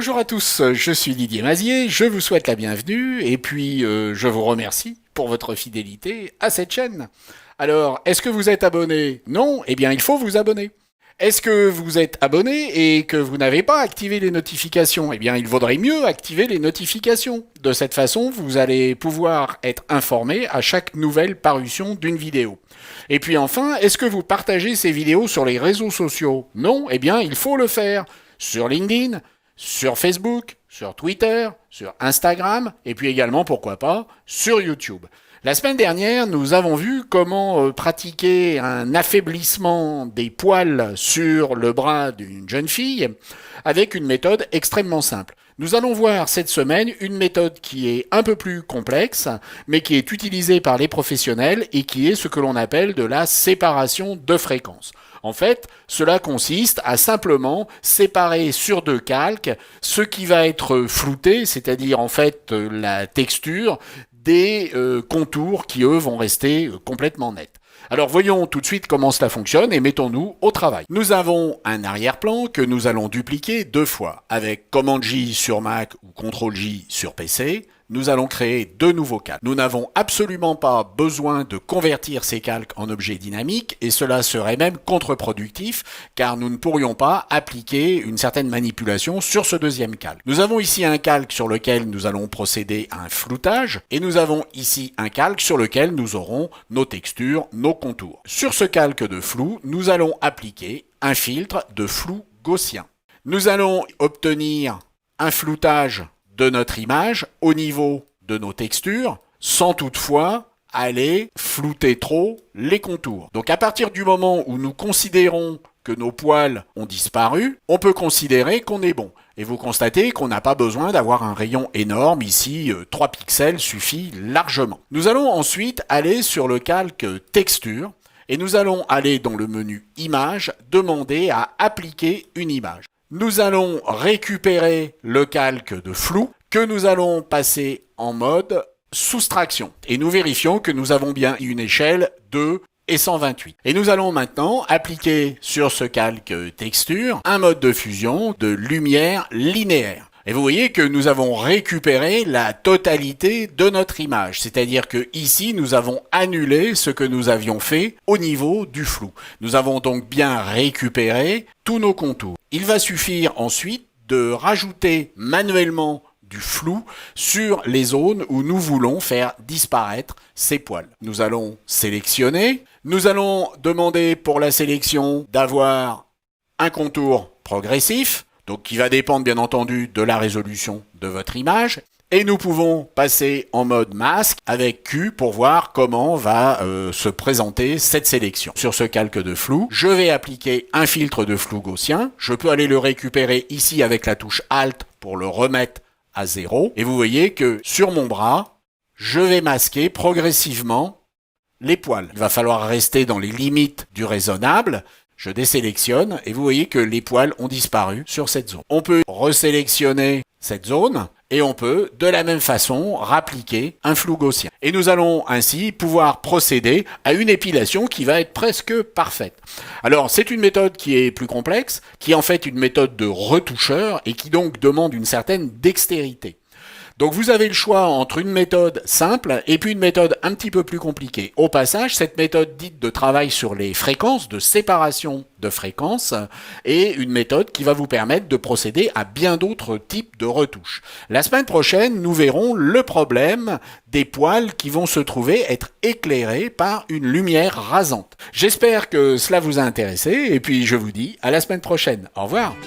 Bonjour à tous, je suis Didier Mazier, je vous souhaite la bienvenue et puis je vous remercie pour votre fidélité à cette chaîne. Alors, est-ce que vous êtes abonné? Non? Eh bien, il faut vous abonner. Est-ce que vous êtes abonné et que vous n'avez pas activé les notifications? Eh bien, il vaudrait mieux activer les notifications. De cette façon, vous allez pouvoir être informé à chaque nouvelle parution d'une vidéo. Et puis enfin, est-ce que vous partagez ces vidéos sur les réseaux sociaux? Non? Eh bien, il faut le faire. Sur LinkedIn, sur Facebook, sur Twitter, sur Instagram, et puis également, pourquoi pas, sur YouTube. La semaine dernière, nous avons vu comment pratiquer un affaiblissement des poils sur le bras d'une jeune fille avec une méthode extrêmement simple. Nous allons voir cette semaine une méthode qui est un peu plus complexe, mais qui est utilisée par les professionnels et qui est ce que l'on appelle de la séparation de fréquences. En fait, cela consiste à simplement séparer sur deux calques ce qui va être flouté, c'est-à-dire en fait la texture des contours qui, eux, vont rester complètement nets. Alors voyons tout de suite comment cela fonctionne et mettons-nous au travail. Nous avons un arrière-plan que nous allons dupliquer deux fois. Avec Command-J sur Mac ou Ctrl-J sur PC, nous allons créer deux nouveaux calques. Nous n'avons absolument pas besoin de convertir ces calques en objets dynamiques et cela serait même contre-productif car nous ne pourrions pas appliquer une certaine manipulation sur ce deuxième calque. Nous avons ici un calque sur lequel nous allons procéder à un floutage et nous avons ici un calque sur lequel nous aurons nos textures, nos contours. Sur ce calque de flou, nous allons appliquer un filtre de flou gaussien. Nous allons obtenir un floutage de notre image au niveau de nos textures, sans toutefois aller flouter trop les contours. Donc à partir du moment où nous considérons que nos poils ont disparu, on peut considérer qu'on est bon. Et vous constatez qu'on n'a pas besoin d'avoir un rayon énorme, ici 3 pixels suffit largement. Nous allons ensuite aller sur le calque texture, et nous allons aller dans le menu Images, demander à appliquer une image. Nous allons récupérer le calque de flou que nous allons passer en mode soustraction. Et nous vérifions que nous avons bien une échelle 2 et 128. Et nous allons maintenant appliquer sur ce calque texture un mode de fusion de lumière linéaire. Et vous voyez que nous avons récupéré la totalité de notre image. C'est-à-dire que ici, nous avons annulé ce que nous avions fait au niveau du flou. Nous avons donc bien récupéré tous nos contours. Il va suffire ensuite de rajouter manuellement du flou sur les zones où nous voulons faire disparaître ces poils. Nous allons sélectionner. Nous allons demander pour la sélection d'avoir un contour progressif. Donc qui va dépendre bien entendu de la résolution de votre image. Et nous pouvons passer en mode masque avec Q pour voir comment va se présenter cette sélection. Sur ce calque de flou, je vais appliquer un filtre de flou gaussien. Je peux aller le récupérer ici avec la touche Alt pour le remettre à 0. Et vous voyez que sur mon bras, je vais masquer progressivement les poils. Il va falloir rester dans les limites du raisonnable. Je désélectionne et vous voyez que les poils ont disparu sur cette zone. On peut resélectionner cette zone et on peut de la même façon rappliquer un flou gaussien. Et nous allons ainsi pouvoir procéder à une épilation qui va être presque parfaite. Alors c'est une méthode qui est plus complexe, qui est en fait une méthode de retoucheur et qui donc demande une certaine dextérité. Donc vous avez le choix entre une méthode simple et puis une méthode un petit peu plus compliquée. Au passage, cette méthode dite de travail sur les fréquences, de séparation de fréquences, est une méthode qui va vous permettre de procéder à bien d'autres types de retouches. La semaine prochaine, nous verrons le problème des poils qui vont se trouver être éclairés par une lumière rasante. J'espère que cela vous a intéressé et puis je vous dis à la semaine prochaine. Au revoir.